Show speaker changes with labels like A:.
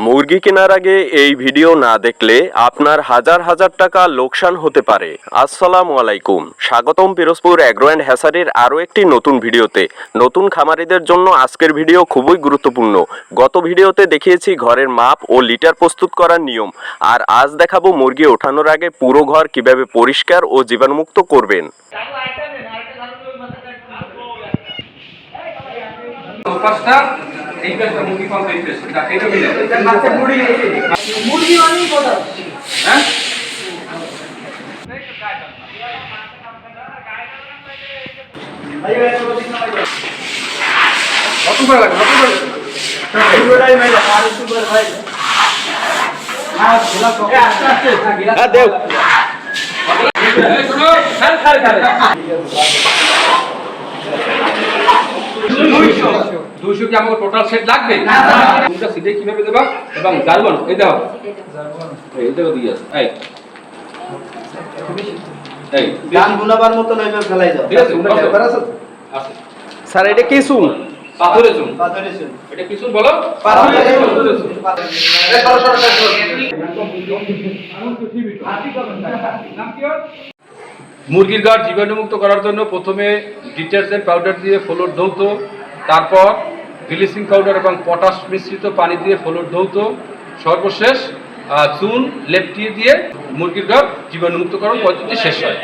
A: মুরগি কেনার আগে এই ভিডিও না দেখলে আপনার হাজার হাজার টাকা লোকসান হতে পারে। আসসালামু আলাইকুম, স্বাগতম পিরোজপুর এগ্রো অ্যান্ড হ্যাচারির আরও একটি নতুন ভিডিওতে। নতুন খামারিদের জন্য আজকের ভিডিও খুবই গুরুত্বপূর্ণ। গত ভিডিওতে দেখিয়েছি ঘরের মাপ ও লিটার প্রস্তুত করার নিয়ম, আর আজ দেখাবো মুরগি ওঠানোর আগে পুরো ঘর কিভাবে পরিষ্কার ও জীবাণুমুক্ত করবেন।
B: দুইশো কি আমাকে টোটাল সেট লাগবে? দুটো সিটে কিভাবে দেবা এবং জার্মান এই দাও, এই দেখো দিয়ে আছে, এই
C: গান গুনাবার মত নইলে ফেলাই দাও।
B: ঠিক আছে, আছে
A: স্যার এটা কি শুন?
B: পাথরে চুন,
C: পাথরে শুন।
B: এটা কি চুন বলো?
C: পাথরে শুন।
B: এই সরো সরো সরো। মুরগির গাড় জীবাণুমুক্ত করার জন্য প্রথমে ডিটারজেন্ট পাউডার দিয়ে ফ্লোর ধৌত, তারপর ব্লিচিং পাউডার এবং পটাশ মিশ্রিত পানি দিয়ে ফ্লোর ধৌত, সর্বশেষ চুন লেপটিয়ে দিয়ে মুরগির গাড় জীবাণুমুক্তকরণ পদ্ধতি শেষ হয়।